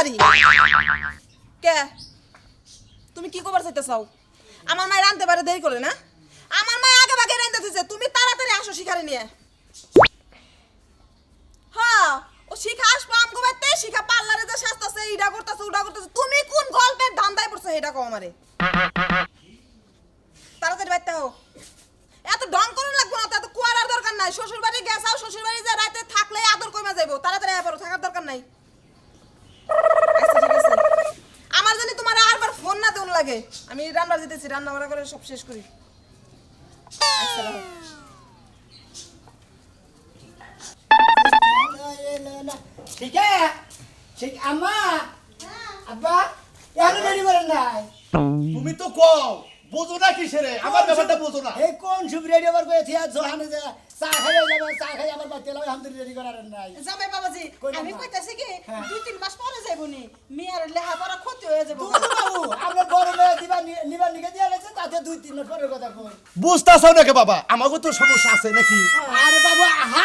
পারি কে তুমি কি কবার চাইতে চাও আমার মায়ের আনতে পারে দেরি করে না আমার মা আগে ভাগে রাইন্দা দিছে তুমি তাড়াতাড়ি আসো শিখারে নিয়ে হ্যাঁ ও শিখা আসবো আমগো বাইতে শিখা পার্লারে যে শাস্তাছে ইডা করতেছে উডা করতেছে তুমি কোন গল্পের ধান্দায় পড়ছো এটা কও আমারে তাড়াতাড়ি বাইতে হও এত ঢং করন লাগবো না এত কুয়ারার দরকার নাই শ্বশুর বাড়ি গেছাও শ্বশুর বাড়ি যে রাতে থাকলে আদর কইমা যাইবো তাড়াতাড়ি আয় পড়ো থাকার দরকার নাই আচ্ছা ঠিক আছে আমার জানি তোমার আরবার ফোন না দেন লাগে আমি রান্না দিতেছি রান্না বাড়া করে সব শেষ করি আচ্ছা রাখো ঠিক আছে ঠিক আম্মা আব্বা এখানে রেডি করেন নাই তুমি তো কও বোঝো না কিসেরে আমার ব্যাপারটা বোঝো না এই কোন সব রেডি ওভার করে থিয়া জহানে যে চা খাই যাবে চা খাই আমার বাচ্চা লাগে হামদুলি রেডি করার নাই জামাই বাবাজি কই আমি না? কইতাছি কি হ্যাঁ। 2-3 মাস পরে যাইবনি মিয়ার লেহাপড়া ক্ষতি হয়ে যাবো দুলু বাবু আমরা বড় মেয়ে দিবা নিবা নিকে দিয়া গেছে তাতে 2-3 মাস পরের কথা কই বুঝতাছো নাকি বাবা আমাকে তো সমস্যা আছে নাকি আরে বাবু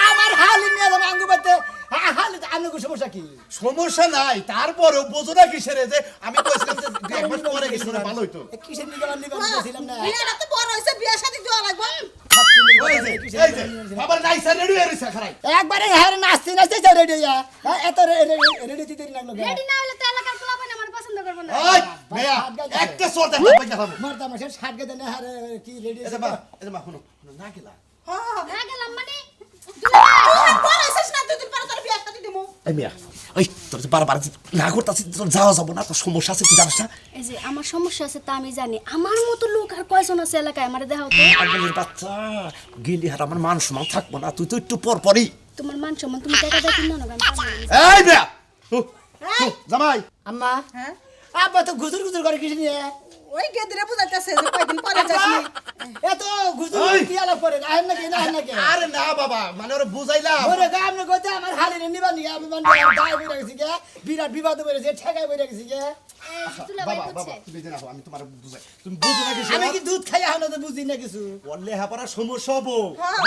আমার হালি নিয়ে যাবে আঙ্গু বাতে হালি আমি কো সমস্যা কি সমস্যা নাই তারপরেও বোঝো না কিসেরে যে আমি কইছিলাম যে এক মাস পরে গেছিল না ভালো হইতো কিসের নিকে নিবা নিয়েছিলাম না মিয়ার তো বড় হইছে বিয়া শাদী দেওয়া লাগবে এই যে বাবার নাইসা রেডি হয়ে রইছে খারাই একবারে হারে নাচতে নাচতে রেডি হইয়া এত রেডি দিতে লাগলো রেডি না হলে তো এলাকার পোলাপান আমার পছন্দ করবে না ওই মেয়া একটা চল দেখ ভাই দেখাবো মারতা মাসে 60 গেদে না হারে কি রেডি এই যে মা শুনো না গেলা হ্যাঁ না গেলাম মানে তুই বড় হইছিস না 2 দিন পরে তোর বিয়া শাদী দিমু এই মিয়া ওই তোর যে বারবার না করতাছিস তোর যাওয়া যাবো না তোর সমস্যা আছে তুই জানিস না এই যে আমার সমস্যা আছে তা আমি জানি আমার মতো লোক আর কয়জন আছে এলাকায় আমারে দেখাও তো আগের বাচ্চা গেলি হার আমার মান সম্মান থাকবো না তুই তো একটু পর পরই তোমার মান সম্মান তুমি টাকা দাও কিনো না আমি পারবো না। এই মিয়া জামাই আম্মা হ্যাঁ আব্বা তো গুজুর গুজুর করে কিছু নিয়ে ওই গেদরে বুঝাইতাছে যে কয়দিন পরে যাসনি এত গুজুর ওই। কি আলাপ করে আহেন নাকি না আহেন নাকি আরে না বাবা মানে ওরা বুঝাইলাম ওরে গামনে কইতে আমার হালি নিবা নিয়ে আমি মানে দাই বইরা গেছি গে বিরাট বিবাদ হইছে ঠেকাই বইরা গেছি গে এই দুলা ভাই বাবা বুঝছে বাবা তুমি জানো আমি তোমার বুঝাই তুমি বুঝো না কিসেরে আমি কি দুধ খাই এখন তো বুঝি না কিছু বললে হাপারা সমস্যা হবো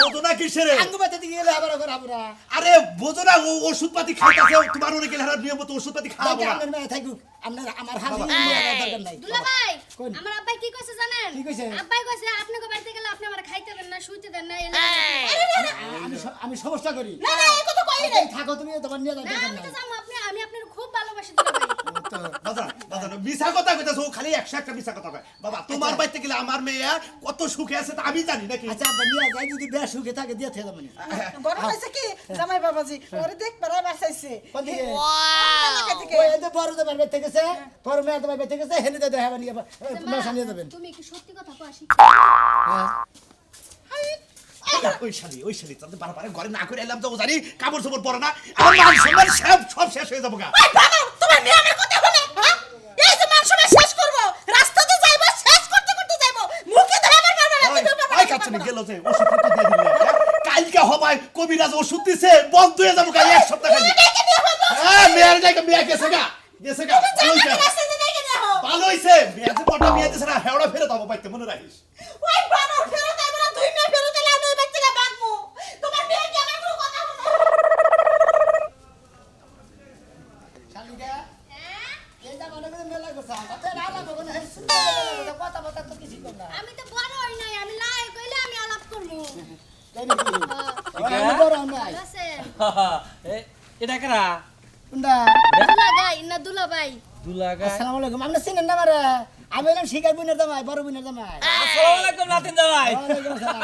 বুঝো না কিসেরে আঙ্গু বাতে দিকে গেলে আবার করে আমরা আরে বুঝো না ও ওষুধ পাতি খাইতাছে তোমার অনেক হারার নিয়মিত ওষুধ পাতি খাওয়াবো দেখে না আপনার মেয়ে থাকুক আপনার আমার হালি নিয়ে দরকার নাই দুলা ভাই কোন? আমার আব্বাই কি কইছে জানেন কি কইছে? আব্বাই কইছে আপনাকে বাড়িতে গেলে আপনি আমার খাইতে দেন না শুইতে দেন না আমি সমস্যা করি না না এই কথা কই নাই থাকো তুমি তোমার নিয়ে না দরকার আমি নাই তো জানো আমি আপনার খুব ভালোবাসি দুলা ভাই বাজান বাজান মিছা কথা কইতাছো ও খালি একশো একটা মিছা কথা কয় বাবা তোমার বাড়িতে গেলে আমার মেয়ে কত সুখে আছে তা আমি জানি নাকি আচ্ছা আব্বা নিয়ে যাই যদি বেশ সুখে থাকে দিয়ে থেকে যাবেন গরম হইছে কি জামাই বাবাজি ওরে দেখ পারা বাসাইছে কোন দিকে এলাকা থেকে ওই এই যে বড় দেবার বেতে গেছে বড় মেয়ে দেবার বেতে গেছে হেনে দেবে হবে নিয়ে মেশা নিয়ে যাবেন তুমি কি সত্যি কথা কইছি ওই শালি তোদের বারবার ঘরে না করে এলাম তো ও জানি কাপড় চোপড় পরে না আমার মান সম্মান সব শেষ হয়ে যাবো গা ওই বাবা তোমার মেয়ে আমার কথা শুনে হ্যাঁ এই যে মান সম্মান শেষ করব রাস্তাতে যাইবো শেষ করতে করতে যাইবো মুখে ধরে আমার বাবা না ওই কাছে গেল যে ওষুধ দিয়ে দিল কালকে হবাই কবিরাজ ওষুধ দিছে বন্ধ হয়ে যাবো গা এক সপ্তাহ খালি হ্যাঁ মেয়ের জায়গা মেয়ে গেছে গা ভালো হইছে মেয়ে যে কটা মেয়ে দিছে না হেওড়া ফেরত যাবো পাইতে মনে রাখিস ওই বাবা ফেরত আইবো না 2 মেয়ে ফেরত এলে আমি বাচ্চা থেকে বাঁচবো তোমার মেয়ে কি আমার কোনো কথা শুনে শালিকা এই যা মনে করে মেলা করছ তাতে না লাগবে কোন কথা কথা তো কিছু কর না আমি তো বড় হই নাই আমি লাই কইলে আমি আলাপ করব তাই নাকি আমি বড় নাই আছে এটা কারা কোনটা দুলা গাই না দুলা ভাই দুলাগা আসসালামু আলাইকুম আমরা চিনেন না মারে আমি এলাম শিকার বুনের জামাই বড় বুনের জামাই আসসালামু আলাইকুম নাতিন জামাই ওয়ালাইকুম আসসালাম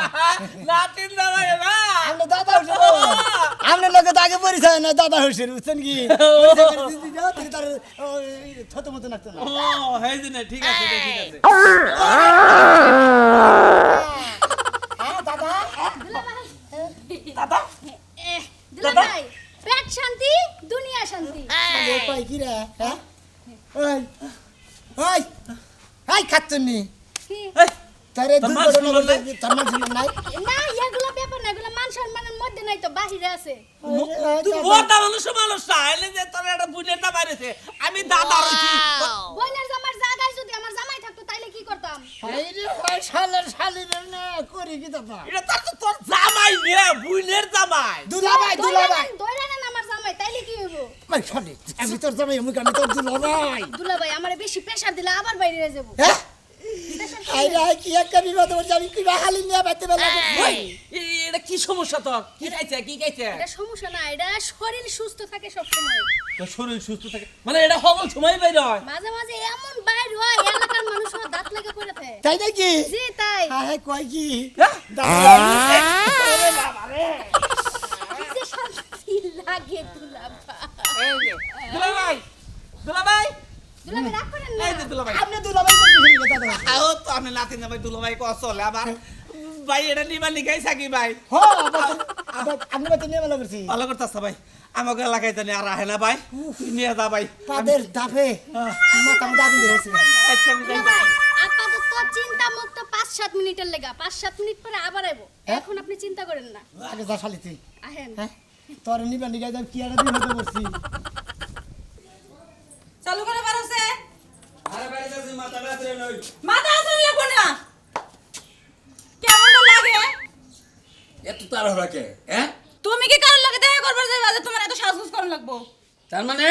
নাতিন জামাই না আমরা দাদা হোসেন আমরা লোকে তো আগে পরিচয় না দাদা হোসেন বুঝছেন কি তার ছোট মতো লাগতো না ও হেই দিনে ঠিক আছে ঠিক আছে হ্যাঁ দাদা দুলা ভাই দাদা দুলা ভাই পেট শান্তি দুনিয়া শান্তি এই কই কি রে হ্যাঁ ওই ওই হাই খাচ্ছনি কি? তারে তোর মান দুর্ঘটনা সম্মান নাই? তোর মান সম্মান নাই না এগুলো ব্যাপার না এগুলো মান সম্মানের মধ্যে নাই তো বাহিরে আছে তুই বড় মানুষ আইলে যে তোর একটা বুনের না বাইরেছে আমি দাদা রইছি বইনের জামার জায়গায় যদি আমার জামাই থাকতো তাইলে কি করতাম এই রে ভাই শালের না করি কি দাদা এটা তো তোর জামাই নে বুনের জামাই দুলাভাই দইরা নেন আমার জামাই তাইলে কি হইব ওই শোনে আমি তোর জামাই আমি তোর দুলাভাই দুলাভাই আমারে বেশি প্রেসার দিলে আবার বাইরে যাব হ্যাঁ আইরা কি একটা বিপদ হচ্ছে আমি কি হালি নিয়ে বাইতে বেলা ওই, এটা কি সমস্যা তোর কি খাইছে কি খাইছে এটা সমস্যা না, এটা শরীর সুস্থ থাকে সব সময়। তোর শরীর সুস্থ থাকে মানে এটা সকল সময় বাইরে হয় মাঝে মাঝে এমন বাইর হয় এলাকার মানুষের দাঁত লেগে পড়ে থাকে। তাই নাকি জি তাই। হ্যাঁ হ্যাঁ কয় কি কি যে শান্তি লাগে দুলাভাই। দুলাভাই দুলাভাই দুলাভাই রাগ করেন না। এই যে দুলাভাই আপনি দুলাভাই বলছেন দাদা আও তো আপনি নাতি না ভাই দুলাভাই কো চলে আবার ভাই এটা নিবা লিখাই থাকি ভাই হ্যাঁ আপনি বাতে নিয়ে বেলা করছি ভালো করতেছ ভাই আমাকে এলাকায় জানি আর আহে না ভাই তুই নিয়ে যা ভাই তাদের ডাফে মাথা মধ্যে আগুন ধরেছে আচ্ছা আমি যাই দুলাভাই, আপাতত চিন্তা মুক্ত 5-7 মিনিটের লেগা 5-7 মিনিট পরে আবার আইবো। এখন আপনি চিন্তা করেন না, আগে যা শালি তুই আহেন। হ্যাঁ তোর নিবা নিগাই যাম কি আর দিন হতে করছি চালু করে পারছে আরে বাইরে যাচ্ছি মাথা রাত্রে নই মাথা আসলে লাগবো না কেমন লাগে এত তাড়াহুড়া কে হ্যাঁ তুমি কি কারোর লাগে দেখা করবার যাইবা যে তোমার এত সাজগোজ করা লাগবো তার মানে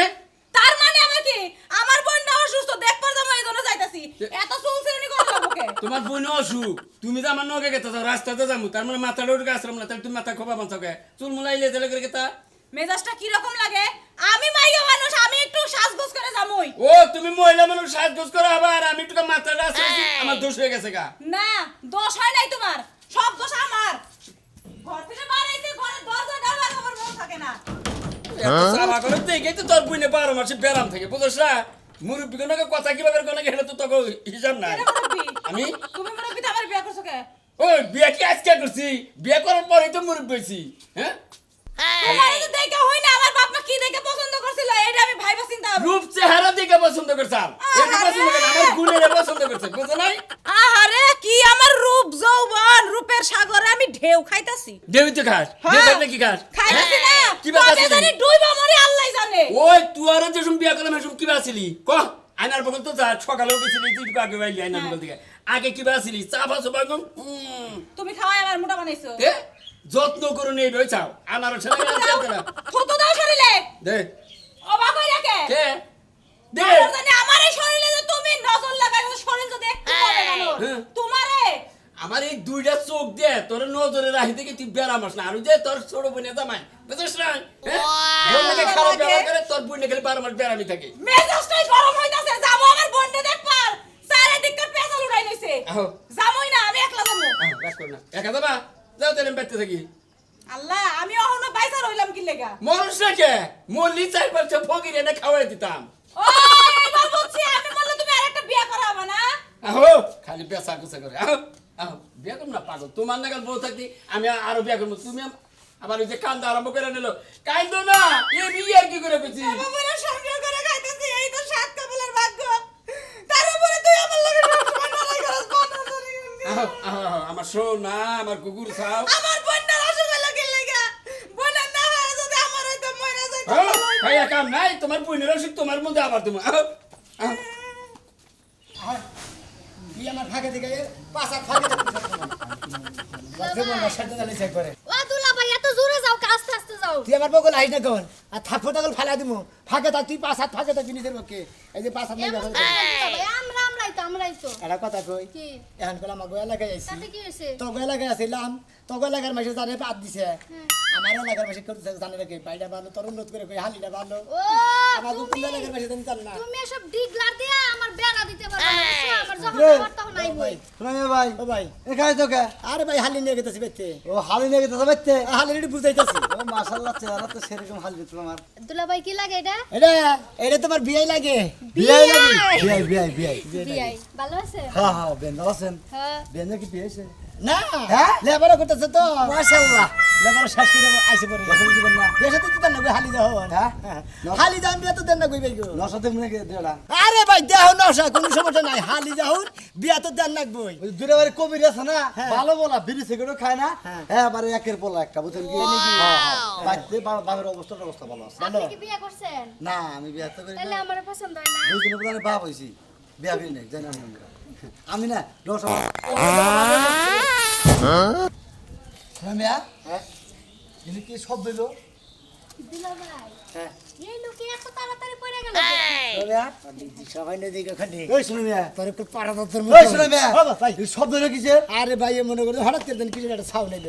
তার মানে আমার কি আমার বোনটা অসুস্থ দেখবার যাবো এই জন্য যাইতাছি এত চুলচেনি করা লাগবো কে তোমার বোন অসুখ তুমি তো আমার নগে গেতা রাস্তাতে যাবো তার মানে মাথা ডোর আসলাম না তাহলে তুমি মাথা খোপা বাঁচাও কে চুল মুলাইলে তাহলে করে গেতা মেজাজটা কি রকম লাগে আমি মাইয়া মানুষ আমি একটু সাজগোজ করে যামই ও তুমি মহিলা মানুষ সাজগোজ করো আবার আমি একটু মাথা রাস্তা আমার দোষ হয়ে গেছে গা না দোষ হয় নাই তোমার সব দোষ আমার ঘর থেকে বাড়াইতে ঘরের দরজাটা লাগাবার মন থাকে না এত সাবা করে দেখেই তো তোর বোনে 12 মাসে ব্যারাম থাকে বুঝছ না মুরব্বী কোনো কথা কিভাবে কোনো গেলে তো তোকে হিসাব নাই কেন মুরব্বি আমি তুমি মুরব্বি তো আমার বিয়ে করছো কে ও বিয়ে কি আজকে করছি বিয়ে করার পরেই তো মুরব্বী হয়েছি হ্যাঁ তোমার তো দেখা হয় না আমার বাপ মা কি দেখে পছন্দ করছিল এটা আমি ভাইবা চিন্তা করব রূপ চেহারা দেখে পছন্দ করছাম এটা পছন্দ করে আমার গুণের পছন্দ করছে বুঝো নাই আহারে কি আমার রূপ যৌবন রূপের সাগরে আমি ঢেউ খাইতাছি দেবি তো খাস হ্যাঁ। দেবি কি খাস খাইতাছি না কি বাতা কবে জানি ডুইবা মরি আল্লাহই জানে ওই তুই আর যে বিয়া করলাম এসব কি বাছিলি ক আইনার বগল তো যা সকালেও গেছিলি তুই আগে বাইলি আইনার বগল থেকে আগে কি বাছিলি চা ফাছো বাগম তুমি খাওয়াই আমার মোটা বানাইছো দে যত্ন করে নেই রই চাও আনার ছেলে না থুতু দাও শরীরে দে অবাক হই রাখে কে দে আমার জানি আমার এই শরীরে যে তুমি নজর লাগাইছো শরীর তো দেখতে পাবে কেন হ্যাঁ। তোমারে আমার এই দুইটা চোখ দে তোর নজরে রাখি থেকে তুই বেড়ামাস না আর ওই যে তোর ছোট বোনে জামাই বুঝছিস না বোনকে খারাপ ব্যবহার করে তোর বোনে খালি 12 মাস বেড়ামি থাকে মেজাজটাই গরম হইতাছে যাবো আমার বোনকে দেখবার সারে দিককার পেছাল উড়াই লইছে আহো যাবোই না আমি একলা যাবো রাখ কর না একা যাবা যাও তাহলে আমি বাইতে থাকি আল্লাহ আমি অহনো বাইসা রইলাম কি লেগা মানুষ রেখে মল্লি চাই পারছে ফকির এনে খাওয়াই দিতাম ও এবার বুঝছি আমি বললে তুমি আরেকটা বিয়ে করাবা না আহো খালি পেশা কুচা করে আহো আহো বিয়া করবো না পাগল তোমার নাগাল বউ থাকতি আমি আরো বিয়া করবো তুমি আবার ওই যে কান্দা আরম্ভ করে নিল কান্দো না এ বিয়ে কি করে পেয়েছি বাবার সঙ্গে করে খাইতেছি এই তো সাত কাপলের ভাগ্য তার উপরে তুই আমার লাগে সবসময় লড়াই করছ বানা ধরে আহো আহো আহো, আমার সোনা আমার কুকুর ছাও আমার বোনটার অসুখ লাগে লেগা বোনের না হয় যদি আমার হয়তো মরে যাইতো আহো খাইয়া কাম নাই তোমার বোনের অসুখ তোমার মধ্যে আবার তুমি আহো আহো বিয়ে আমার ফাঁকে থেকে পাঁচা ফাঁকে জীবনটা সাথে জানি চেক করে ও দুলাভাই এত জোরে যাও আস্তে আস্তে যাও। তুই আমার বগল আইস না কোন আর থাপ্পড় তাগল ফালা দিমু ফাঁকে থাক তুই পাঁচ হাত ফাঁকে থাক নিজের পক্ষে এই যে পাঁচ হাত নাই এমন ব্যবহার কথা করে। না দুলাভাই, আমরাই তো একটা কথা কই কি এখন কল আমার এলাকায় আইছি তাতে কি হয়েছে? তো এলাকায় আসিলাম তো এলাকার মাসে জানে পাত দিছে আমার এলাকার মাসে করতে জানে রেখে বাইটা ভালো তোর উন্নত করে কই হালিটা ভালো ও আমার কোন এলাকার মাসে জানি জান না তুমি এসব ডিগলার দিয়া আমার বেড়া দিতে পারবে না বুঝছো? আমার যখন রে, ব্যাপার তখন নাই বই। ভাই ও ভাই এখানে তো কে আরে ভাই হালি নিয়ে গেতেছি বেতে ও হালি নিয়ে গেতে যাবে হালি রেডি বুঝাইতাছি ও মাশাআল্লাহ চেহারা তো সেরকম হালি তোমার দুলাভাই কি লাগে এটা? এটা এটা তোমার বিয়ে লাগে বিয়ে লাগি বিয়ে বিয়াই ভালো আছে? হ্যাঁ হ্যাঁ বেন আছেন হ্যাঁ বেন কি বিয়েছে না হ্যাঁ? লেবারও করতেছে তো মাশাআল্লাহ লেবারও শ্বাস করে আইসে পড়ে বসে দিবেন না বেশি তো দেন না গো হালি দাও হ্যাঁ হালি দাম বিয়ে তো দেন না কইবে গো নশো মনে কে দেড়া আরে ভাই দেহ নশা কোনো সমস্যা নাই হালি যাও বিয়া তো দেন লাগবই ওই দূরে বাড়ি কবির আছে না হ্যাঁ। ভালো বলা বিড়ি সিগারেট খায় না হ্যাঁ। হ্যাঁ বাড়ি একের পোলা একটা বুঝছেন কি হ্যাঁ, হ্যাঁ। বাড়িতে বাবার অবস্থা ভালো আছে আপনি কি বিয়ে করছেন? না আমি বিয়ে তো করি তাহলে না আমার পছন্দ হয় না। দুজনে বলে বাপ হইছি বিয়া করি নাই জানি আমি না দশ মিয়া হ্যাঁ ইনি কি সব দিল দুলাভাই হ্যাঁ এই লোকে এত তাড়াতাড়ি পড়ে গেল সবাই না দেখে খালি ওই শুনো মিয়া তোর একটু পাড়া দত্তর ওই শুনো মিয়া ভাই শব্দ হলো কিসের আরে ভাই এ মনে করে হঠাৎ করে দেন কিছু একটা সাউন্ড এলো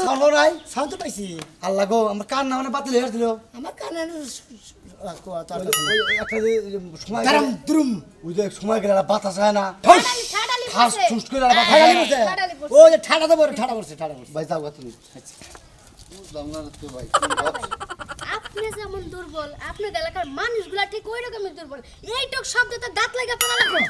সাউন্ড নাই সাউন্ড তো পাইছি আল্লাহ গো আমার কান না মানে বাতিল হয়ে দিল আমার কানে একটা যে সময় গারাম গেলে- দ্রুম ওই যে সময় গেলে একটা বাতাস হয় না ঠাডালি ঠাস পড়ছে ঠুস করে একটা বাতাস ঠাড়া হয় না। পড়ছে ঠাড়ালি পড়ছে। ও যে ঠাড়া দেবো ঠাড়া পড়ছে ভাই যাও গা তুমি বুঝলাম না তো ভাই আপনি যেমন দুর্বল আপনার এলাকার মানুষগুলা ঠিক ওই রকমই দুর্বল এইটুক শব্দতে দাঁত লাগা পড়া লাগবে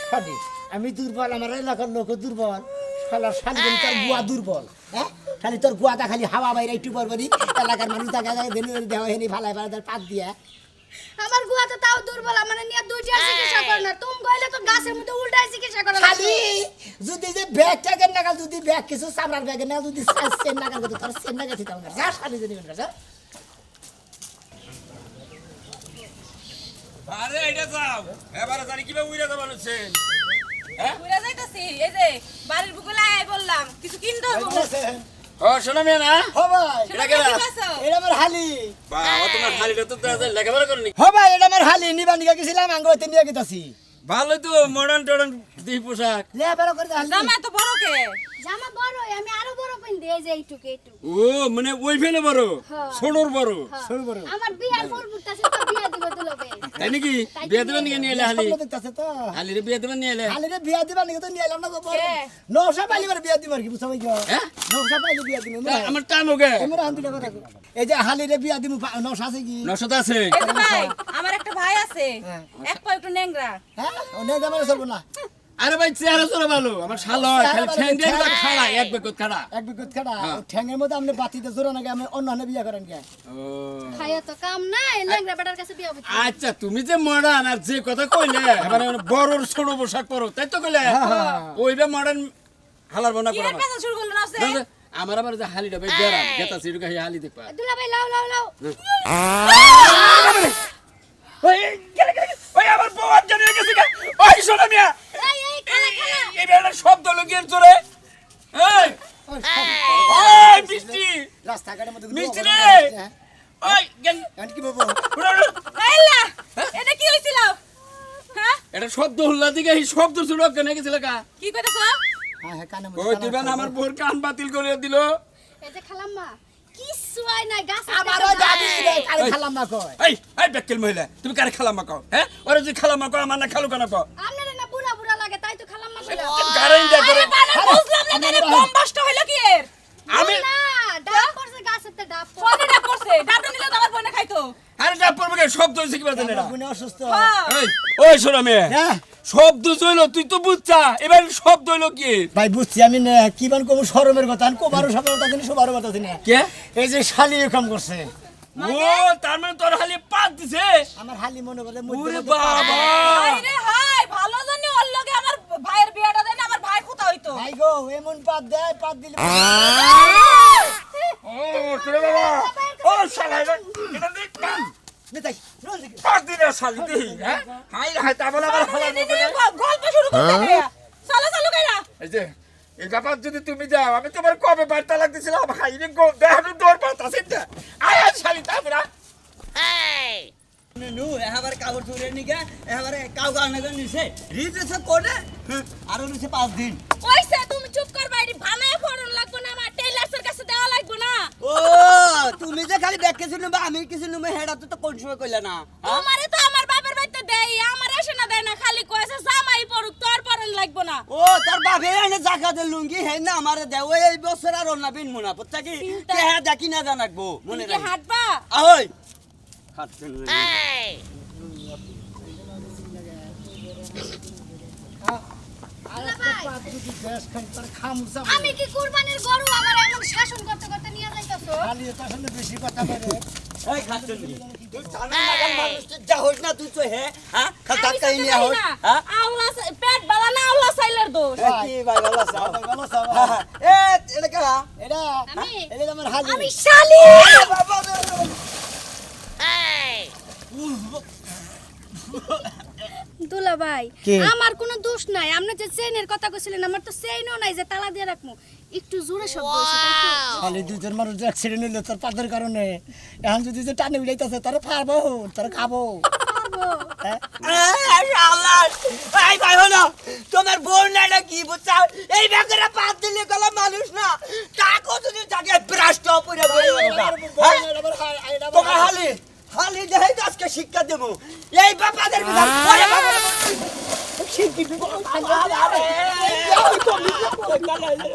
শালি আমি দুর্বল আমার এলাকার লোক দুর্বল শালা শালি তোর গুয়া দুর্বল হ্যাঁ খালি তোর গুয়াটা খালি হাওয়া বাইরে একটু পরবরি এলাকার মানুষ দেখা যায় দেনি দেওয়া হেনি ফালাই ফালাই পাত দিয়া আমার গুয়া তো তাও দুর্বল আমার নিয়ে দুইটা চিকিৎসা করে না তুমি গইলে তো গাছের মধ্যে উল্টাই চিকিৎসা করে খালি যদি যে ব্যাগ ট্যাগের নাগাল যদি ব্যাগ কিছু চামড়ার ব্যাগের নাগাল যদি সেন নাগাল করতে তোর সেন নাগাল দিতে হবে যা শালি যদি যা আরে এটা যাও এবারে জানি কিভাবে উইরা যাবা লছে ঘুরে যাইতাছি এই যে বাড়ির বুকুলে আয় বললাম কিছু কিনতে হবে ও শোনো মিয়া না ও ভাই এটা কেডা এটা আমার হালি বাবা তোমার খালিটা তো লেখাপড়া করনি ও ভাই এটা আমার হালি নিবানিকা গেছিলাম আঙ্গতে নিয়ে গেতাছি ভালোই তো মডার্ন টডার্ন দি পোশাক লেখাপড়া করে হালি জামা তো বড় কে জামা বড় আমি আরো বড় পেন দিয়ে যে এইটুকু এইটুকু ও মানে ওই ফেলে বড় হ্যাঁ। ছোটর বড় শুরু করো আমার বিয়ার ফুল ফুটতাছে তো বিয়া দিব দুলবে তাই নাকি বিয়ে দেবেন নিয়ে নিয়ে এলে হালি স্বপ্ন দেখতাছে তো হালি রে বিয়ে দেবেন নিয়ে এলে হালি রে বিয়া দিবা নাকি তো নিয়ে এলাম না তো বড় কে? নৌসা পাইলি করে বিয়া দিবার কি বুঝছ ভাই হ্যাঁ নৌসা পাইলি বিয়া দিমু তা আমার টান ওকে এমরা আন্তি কথা এই যে হালি রে বিয়া দিমু নৌসা আছে কি নশত আছে এই যে ভাই আমার একটা ভাই আছে হ্যাঁ। এক পা একটু নেংরা হ্যাঁ ও নেই জামারে চলবো না আরে ভাই চেহারা চোরা ভালো আমার শাল হয় খালি ঠ্যাং দিয়ে একবার খাড়া এক বেকত খাড়া এক বিগত খাড়া ঠ্যাঙ্গের মধ্যে আপনি বাতিতে জোরা নাকি আমি অন্য হানে বিয়া করেন কে ও খাইয়া তো কাম নাই ল্যাংড়া বেটার কাছে বিয়া হইছে আচ্ছা তুমি যে মডার্ন আর যে কথা কইলে এবারে বড় ছোট পোশাক পরো তাই তো কইলে ওইটা মডার্ন হালার বনা কি করো এর পেছন শুরু করলো না সে আমার আবার যে হালিটা ভাই বেড়া গেতা সিরুকা হালি দেখবা দুলাভাই লাও লাও লাও ওই গেলে গেলে ওই আমার বউ আর জানিয়ে গেছে কা ওই শোনা মিয়া এই এই খালা খালা এই বেড়ার শব্দ লগিয়ে চলে এই ওই মিষ্টি রাস্তাঘাটের মধ্যে মিষ্টি রে ওই গেল আমি কি বলবো আল্লাহ এটা কি হইছিল হ্যাঁ এটা শব্দ হল্লা দিকে এই শব্দ শুনে কেন গেছিল কা কি কইতাছ হ্যাঁ হ্যাঁ কানে ওই দিবেন আমার বোর কান বাতিল করে দিল এই যে খালাম্মা কিচ্ছু হয় না গাছ আমারও দাদি রে কালে খালাম না কয় এই এই বেকেল মহিলা তুমি কারে খালাম্মা কও হ্যাঁ ওরে যে খালাম্মা কও আমার না খালু কেন কও আপনার না বুড়া বুড়া লাগে তাই তো খালাম্মা কইলা গারেন দে করে বুঝলাম না তাহলে বম বাস্ট হইলো কি এর আমি না ডাব পড়ছে গাছেতে ডাব পড়ছে ফোনে ডাক করছে ডাবটা নিলে তো আমার বোনে খাইতো আরে যা পড়বে কে শব্দ হইছে কি বাজে না গুনে অসুস্থ হ্যাঁ এই ওই শোনা মেয়ে হ্যাঁ শব্দ হইলো তুই তো বুঝছা এবার শব্দ হইলো কি ভাই বুঝছি আমি না কি বান কোন শরমের কথা আমি কোবারও সবার কথা জানি সবারও কথা জানি কে এই যে শালি এরকম করছে ও তার মানে তোর হালি পাত দিছে আমার হালি মনে করে ওরে বাবা আরে হাই ভালো জানি ওর লগে আমার ভাইয়ের বিয়াটা দেন আমার ভাই কোথা হইতো ভাই গো এমন পাত দেয় পাত দিলে ও তোরে বাবা ও শালা এটা দেখ কাম নেতাই রোজ পাত দিলে শালি দি হ্যাঁ হাই হাই তা বলে আবার হালা গল্প শুরু করতে গিয়া চলো চলো কইরা এই যে এই ব্যাপার যদি তুমি যাও আমি তোমার কবে বার্তা লাগতেছিলাম হাই রে গো দেখানো দৌড় পাতাছিস না আয় শালি তাবরা নু এবারে কাগজ চুরে নিকে এবারে কাউ গান নিছে রিজেছে কোডে আর নিছে 5 দিন ওইসে তুমি চুপ কর বাইরে ভানায় ফড়ন লাগবো না আমার টেইলার্সের কাছে দেওয়া লাগবো না ও তুমি যে খালি ব্যাগ কিছু নেবে আমি কিছু নেবে হেডা তো কোন সময় কইলা না তোমারে তো আমার বাবার বাড়িতে দেই আমার এসে না দেয় না খালি কইছে জামাই পড়ুক তোর পড়ন লাগবো না ও তার বাপে এনে জাকাতে লুঙ্গি হে না আমারে দেও এই বছর আর না বিন মুনা পত্তা কি কে হ্যাঁ দেখি না জানাকবো মনে কি রাখ হাঁটবা আহই হাঁটছেন দুলাভাই আমি কি কুরবানির গরু আমার এমন শাসন করতে করতে নিয়ে যাইতাছো খালি তো আসলে বেশি কথা বলে এই খাচ্ছেন তুই জানা না মানুষ যা হইস না তুই তো হে হ্যাঁ খাতা আমি কাই তো নিয়া জানি হইস না। হ্যাঁ আওলা পেট বালা না আওলা সাইলের দোষ কি ভাই ভালো আছে ভাই ভালো আছো এ এটা কারা এটা আমি এটা আমার হালি আমি শালি বাবা দুলা ভাই কি? আমার কোনো দোষ নাই, আপনি যে চেইনের কথা কইছিলেন আমার তো চেইনও নাই যে তালা দিয়ে রাখমু, একটু জোরে শব্দ হইছে তাই তো। খালি দুজন মানুষ যে অ্যাক্সিডেন্ট হইলো তোর পাদের কারণে, এখন যদি যে টানে উড়াইতেছে তারা পারবো, তারা খাবো। হ্যাঁ? ভাই ভাই হলো তোমার বোন না কি বুঝছা, এই বেকারে পাত দিলে গলা মানুষ না, টাকো যদি থাকে ভ্রষ্ট পুরো বলে তোমার হালি হালি দেখাই তো আজকে শিক্ষা দেবো এই বাবাদের বিধান ওরে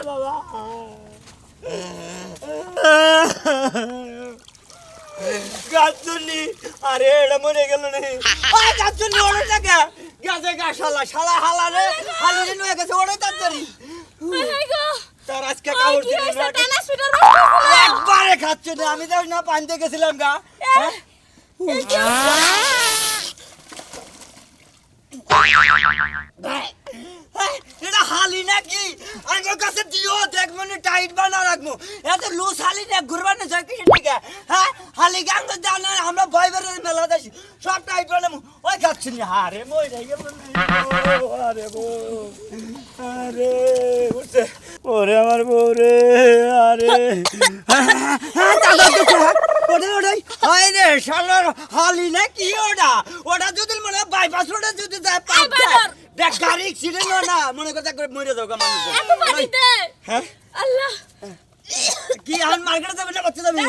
বাবা গাছুনি আরে এটা মরে গেল রে আরে গাছুনি ওরে লাগে গাছে গাছালা শালা হালা রে হালি রে নয়ে গেছে ওরে তাড়াতাড়ি তার আজকে কাউর দিন না একবারে খাচ্ছে না আমি তো না পানতে গেছিলাম গা এটা হালি নাকি আমার কাছে দিও দেখ মানে টাইট বানা রাখবো এত লুজ হালি না ঘুরবার না যায় কিসের দিকে হ্যাঁ হালি গাঙ্গ জানা আমরা ভয় বের মেলা যাচ্ছি সব টাইট বানাবো ওই খাচ্ছি না আরে মই রে আরে বউ আরে উঠছে ওরে আমার বউ রে আরে দাদা তো ওরে ওরে হাই রে শালার হালি না কি ওটা ওটা যদি মনে বাইপাস রোডে যদি যায় দেখ গাড়ি অ্যাক্সিডেন্ট না মনে কথা করে মরে যাও গা মানুষ এত পানি দে হ্যাঁ আল্লাহ কি আন মার্কেটে যাবে না বাচ্চা যাবে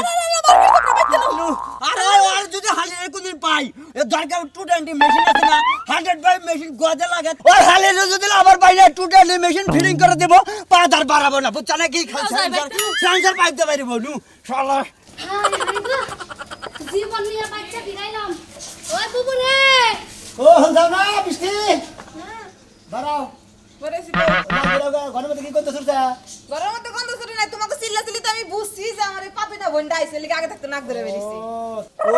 আরে আর যদি হালির কোনদিন পাই এ দরকার 220 মেশিন আছে না 100 মেশিন গজে লাগে ওর হালির যদি আবার বাইরে 220 মেশিন ফিটিং করে দেব পাদার বাড়াবো না বুঝছ না কি সেন্সর পাইপ দে বাইরে বলু শালা জীবন নিয়ে বাচ্চা ফিরাইলাম ওই বুবু রে ও হন্দাও না বৃষ্টি দাঁড়াও, বলেছি ঘরের মধ্যে কি করতেছ? ঘরের মধ্যে গন্ধ ছুটি নাই, তোমাকে চিল্লাচিল্লিতে আমি বুঝছি যে আমার এই পাপিনা বোনটা আইছে, লিগে আগে থাকতে নাক ধরে বেরিয়েছি। ও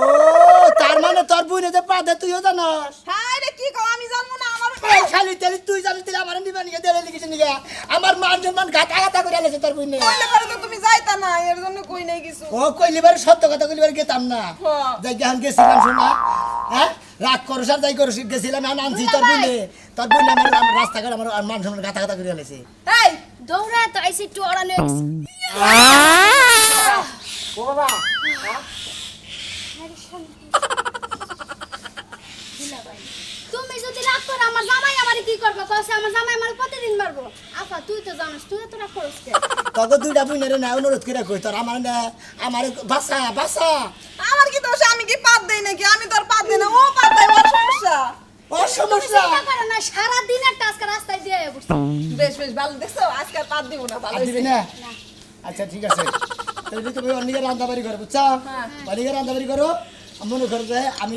তার মানে তোর বোনে যে পাদে তুইও জানাস? হ্যাঁ রে কি কও আমি জানবো না আমার এই খালি তেলি তুই জানিস তুই আমার নিবা নিয়ে দেলে লিখিস নিয়ে আমার মান সম্মান গাতা গাতা করে আলেছে তোর বোনে। কইলে পরে তো তুমি যাইতা না, এর জন্য কই নাই কিছু। ও কইলি বারে সত্য কথা কইলি বারে গেতাম না। হ্যাঁ। যাই গান গেছিলাম শোনা, হ্যাঁ রাগ করছ আর যাই করছ গেছিলাম আমি আনছি তোর বোনে আমার রাস্তাঘাট আমার মান সম্মান গাতা গাতা করে আলেছে। এই দৌড়া তো আইসি একটু ওড়ানো ও বাবা তুমি যদি রাগ করো আমার জামাই আমারে কি করবে কইছে আমার জামাই আমারে প্রতিদিন মারবো আপা তুই তো জানিস তুই তো রাগ করছ কে তোকে দুইটা বোনের না অনুরোধ করে কই তোর আমার না আমার বাসা বাসা আমার কি দোষ, আমি কি পাত দেই নাকি? আমি তো আর পাত দেই না, ও পাত দেয়, ওর সমস্যা। ও সমস্যা চিন্তা করো না সারা দিন একটা আজকে রাস্তায় দিয়ে বসছি বেশ বেশ ভালো দেখছো, আজকে আর পাত দিব না, ভালো আর দিবি হইছে। না? আচ্ছা ঠিক আছে, তাহলে তুমি অন্যকে রান্দাবাড়ি করো বুঝছো? অন্যকে রান্দাবাড়ি করো, মনে করো যে আমি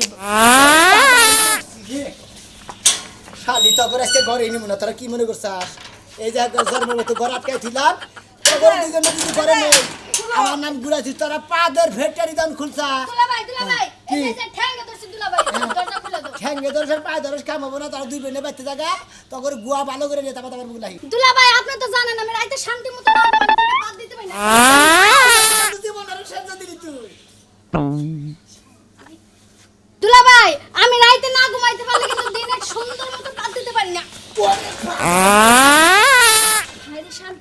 শালি তো করে আজকে ঘরে নিব না, তোরা কি মনে করছাস? এই যে জন্মগত ঘর আটকাই ছিলাম তোর দুজনে কিছু করে নেই, আমার নাম গুড়াছি তোরা পাদের ভেটারি দাম খুলছা দুলা ভাই কি? এই যে ঠ্যাঙ্গা ধরছি দুলা ভাই দরজা খুলে দাও ঠ্যাঙ্গে ধরে পায়ে ধরে কাম হবো না, তোরা দুই বোনে বাচ্চা জায়গা তখন গুয়া ভালো করে নিয়ে তারপর মুখ নাই দুলা ভাই আপনি তো জানেন আমি রাইতে শান্তি মতো পাত দিতে পারি না তুই